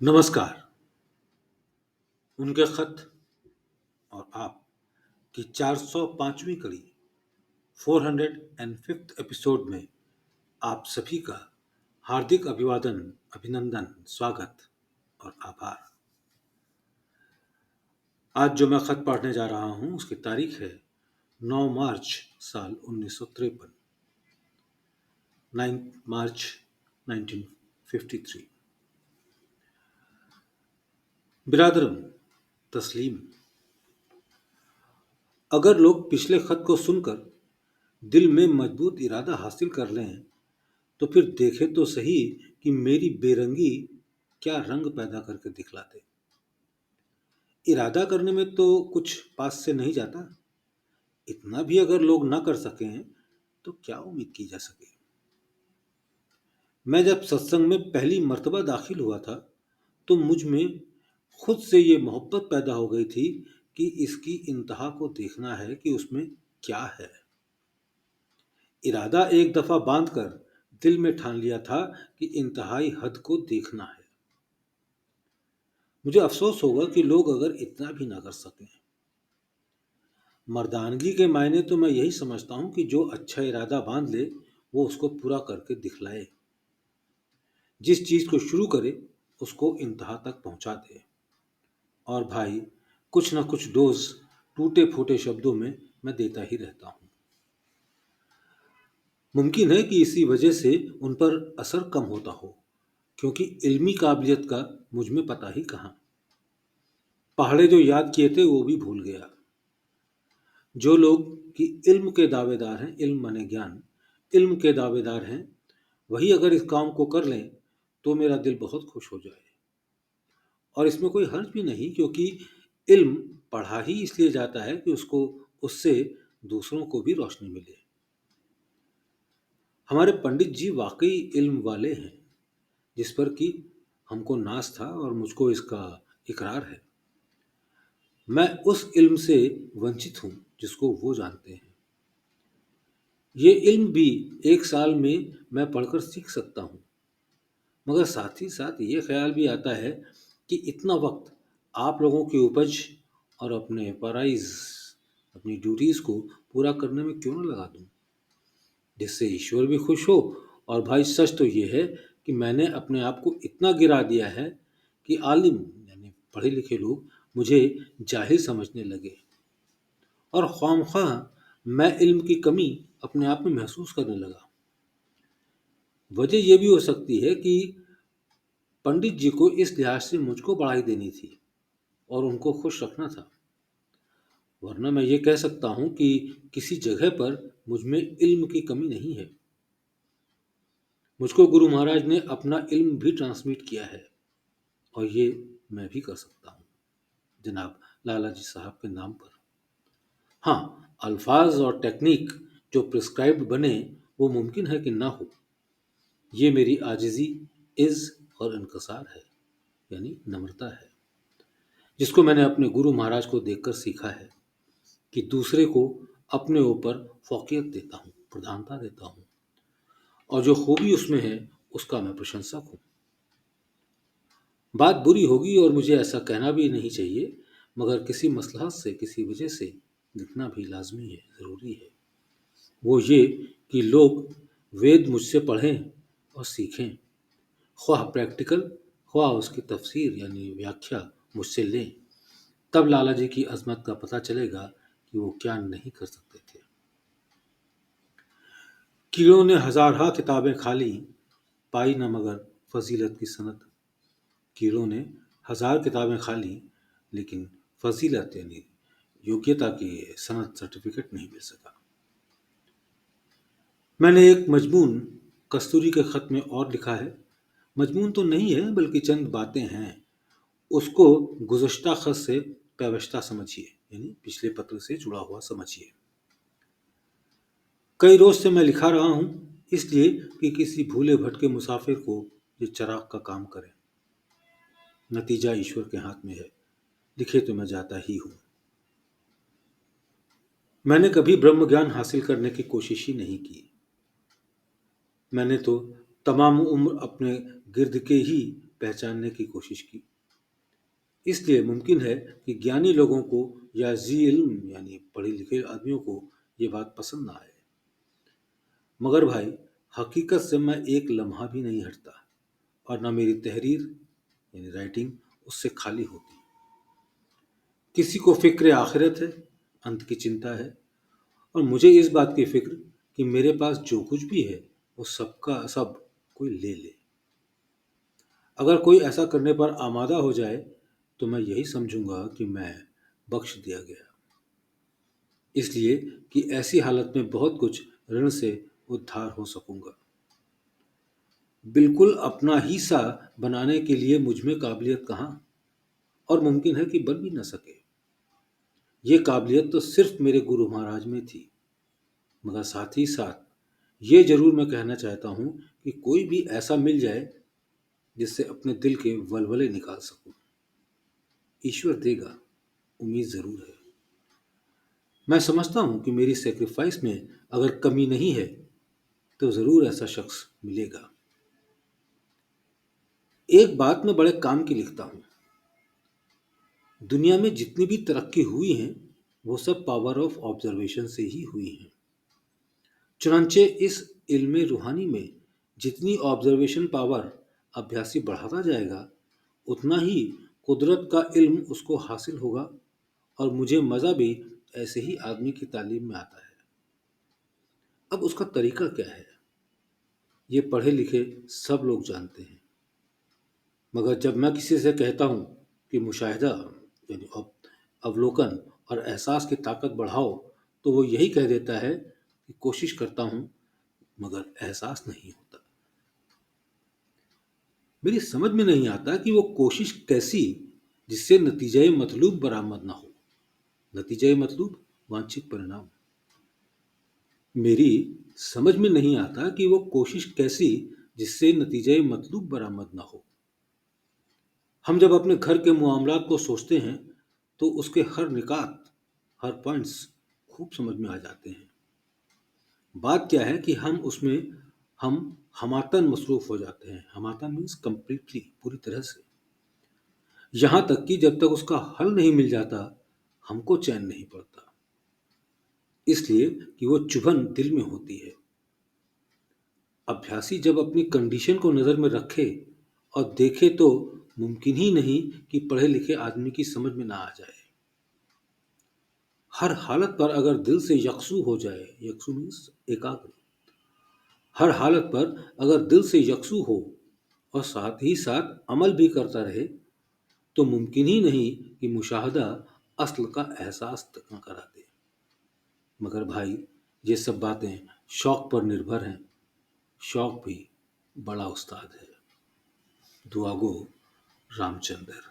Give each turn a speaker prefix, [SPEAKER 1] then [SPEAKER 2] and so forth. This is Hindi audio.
[SPEAKER 1] नमस्कार। उनके खत और आप की 405वीं कड़ी 405th एपिसोड में आप सभी का हार्दिक अभिवादन, अभिनंदन, स्वागत और आभार। आज जो मैं खत पढ़ने जा रहा हूं उसकी तारीख है 9 मार्च साल 1953, 9 मार्च 1953। बिरादरम, तस्लीम, अगर लोग पिछले खत को सुनकर दिल में मजबूत इरादा हासिल कर लें तो फिर देखें तो सही कि मेरी बेरंगी क्या रंग पैदा करके दिखलाते। इरादा करने में तो कुछ पास से नहीं जाता। इतना भी अगर लोग ना कर सकें तो क्या उम्मीद की जा सके। मैं जब सत्संग में पहली मर्तबा दाखिल हुआ था तो मुझ में खुद से ये मोहब्बत पैदा हो गई थी कि इसकी इंतहा को देखना है कि उसमें क्या है। इरादा एक दफा बांधकर दिल में ठान लिया था कि इंतहाई हद को देखना है। मुझे अफसोस होगा कि लोग अगर इतना भी ना कर सकें। मर्दानगी के मायने तो मैं यही समझता हूं कि जो अच्छा इरादा बांध ले वो उसको पूरा करके दिखलाए। जिस चीज को शुरू करे उसको इंतहा तक पहुंचा दे। और भाई, कुछ ना कुछ डोज टूटे फूटे शब्दों में मैं देता ही रहता हूं। मुमकिन है कि इसी वजह से उन पर असर कम होता हो, क्योंकि इल्मी काबिलियत का मुझ में पता ही कहाँ। पहाड़े जो याद किए थे वो भी भूल गया। जो लोग कि इल्म के दावेदार हैं, इल्म माने ज्ञान, इल्म के दावेदार हैं, वही अगर इस काम को कर लें तो मेरा दिल बहुत खुश हो जाए। और इसमें कोई हर्ज भी नहीं, क्योंकि इल्म पढ़ा ही इसलिए जाता है कि उसको उससे दूसरों को भी रोशनी मिले। हमारे पंडित जी वाकई इल्म वाले हैं, जिस पर कि हमको नाज था और मुझको इसका इकरार है। मैं उस इल्म से वंचित हूं जिसको वो जानते हैं। ये इल्म भी एक साल में मैं पढ़कर सीख सकता हूँ, मगर साथ ही साथ ये ख्याल भी आता है कि इतना वक्त आप लोगों की उपज और अपने फराइज, अपनी ड्यूटीज़ को पूरा करने में क्यों ना लगा दूँ, जिससे ईश्वर भी खुश हो। और भाई, सच तो ये है कि मैंने अपने आप को इतना गिरा दिया है कि आलिम यानी पढ़े लिखे लोग मुझे जाहिल समझने लगे और ख्वामख्वाह मैं इल्म की कमी अपने आप में महसूस करने लगा। वजह यह भी हो सकती है कि पंडित जी को इस लिहाज से मुझको बढ़ाई देनी थी और उनको खुश रखना था, वरना मैं ये कह सकता हूँ कि किसी जगह पर मुझ में इल्म की कमी नहीं है। मुझको गुरु महाराज ने अपना इल्म भी ट्रांसमिट किया है और ये मैं भी कर सकता हूँ, जनाब लाला जी साहब के नाम पर। हाँ, अल्फाज और टेक्निक जो प्रिस्क्राइब्ड बने वो मुमकिन है कि ना हो। ये मेरी आजिज़ी, इज़्ज़ और इनकसार है, यानी नम्रता है, जिसको मैंने अपने गुरु महाराज को देखकर सीखा है कि दूसरे को अपने ऊपर फ़ौक़ियत देता हूँ, प्रधानता देता हूँ, और जो खूबी उसमें है उसका मैं प्रशंसक हूँ। बात बुरी होगी और मुझे ऐसा कहना भी नहीं चाहिए, मगर किसी मसलहत से, किसी वजह से लिखना भी लाजमी है, ज़रूरी है। वो ये कि लोग वेद मुझसे पढ़ें और सीखें, ख्वाह प्रैक्टिकल, ख्वाह उसकी तफसीर यानी व्याख्या मुझसे लें। तब लाला जी की अजमत का पता चलेगा कि वो क्या नहीं कर सकते थे। कीड़ों ने हजारहा किताबें खाली, पाई न मगर फजीलत की सनत। कीड़ों ने हजार किताबें खाली, लेकिन फजीलत यानी योग्यता की सनत, सर्टिफिकेट नहीं मिल सका। मैंने एक मजमून कस्तूरी के खत में और लिखा है। मजमून तो नहीं है बल्कि चंद बातें हैं। उसको गुज़श्ता खत से पेवस्ता समझिए, यानी पिछले पत्र से जुड़ा हुआ समझिए। कई रोज से मैं लिखा रहा हूं, इसलिए कि किसी भूले भटके मुसाफिर को ये चराग का काम करे। नतीजा ईश्वर के हाथ में है, लिखे तो मैं जाता ही हूं। मैंने कभी ब्रह्म ज्ञान हासिल करने की कोशिश ही नहीं की। मैंने तो तमाम उम्र अपने गिर्द के ही पहचानने की कोशिश की। इसलिए मुमकिन है कि ज्ञानी लोगों को या ज़ी इल्म यानी पढ़े लिखे आदमियों को ये बात पसंद ना आए। मगर भाई, हकीकत से मैं एक लम्हा भी नहीं हटता और ना मेरी तहरीर यानी राइटिंग उससे खाली होती। किसी को फ़िक्र आखिरत है, अंत की चिंता है, और मुझे इस बात की फ़िक्र कि मेरे पास जो कुछ भी है वो सबका सब कोई ले ले। अगर कोई ऐसा करने पर आमादा हो जाए तो मैं यही समझूंगा कि मैं बख्श दिया गया, इसलिए कि ऐसी हालत में बहुत कुछ ऋण से उद्धार हो सकूंगा। बिल्कुल अपना ही सा बनाने के लिए मुझ में काबिलियत कहाँ, और मुमकिन है कि बन भी न सके। ये काबिलियत तो सिर्फ मेरे गुरु महाराज में थी। मगर साथ ही साथ ये जरूर मैं कहना चाहता हूँ कि कोई भी ऐसा मिल जाए जिससे अपने दिल के वलवले निकाल सकूं। ईश्वर देगा, उम्मीद जरूर है। मैं समझता हूं कि मेरी सेक्रीफाइस में अगर कमी नहीं है तो जरूर ऐसा शख्स मिलेगा। एक बात मैं बड़े काम की लिखता हूं। दुनिया में जितनी भी तरक्की हुई है वो सब पावर ऑफ ऑब्जर्वेशन से ही हुई है। चुनांचे इस इल्म रूहानी में जितनी ऑब्जर्वेशन पावर अभ्यासी बढ़ाता जाएगा उतना ही कुदरत का इल्म उसको हासिल होगा, और मुझे मज़ा भी ऐसे ही आदमी की तालीम में आता है। अब उसका तरीका क्या है ये पढ़े लिखे सब लोग जानते हैं। मगर जब मैं किसी से कहता हूँ कि मुशाहिदा यानी अवलोकन और एहसास की ताकत बढ़ाओ तो वो यही कह देता है कि कोशिश करता हूँ मगर एहसास नहीं होता। मेरी समझ में नहीं आता कि वो कोशिश कैसी जिससे नतीजे मतलूब बरामद ना हो। नतीजे मतलूब वांछित परिणाम। मेरी समझ में नहीं आता कि वो कोशिश कैसी जिससे नतीजे मतलूब बरामद ना हो। हम जब अपने घर के मामलात को सोचते हैं तो उसके हर निकात, हर पॉइंट्स खूब समझ में आ जाते हैं। बात क्या है कि हम हमातन मसरूफ हो जाते हैं। हमातन मीन्स कंप्लीटली, पूरी तरह से। यहाँ तक कि जब तक उसका हल नहीं मिल जाता हमको चैन नहीं पड़ता, इसलिए कि वो चुभन दिल में होती है। अभ्यासी जब अपनी कंडीशन को नज़र में रखे और देखे तो मुमकिन ही नहीं कि पढ़े लिखे आदमी की समझ में ना आ जाए। हर हालत पर अगर दिल से यकसू हो जाए, यकसू मीन्स एकाग्र, हर हालत पर अगर दिल से यकसू हो और साथ ही साथ अमल भी करता रहे तो मुमकिन ही नहीं कि मुशाहदा असल का एहसास तक न करा दे। मगर भाई, ये सब बातें शौक पर निर्भर हैं। शौक भी बड़ा उस्ताद है। दुआगो, रामचंद्र।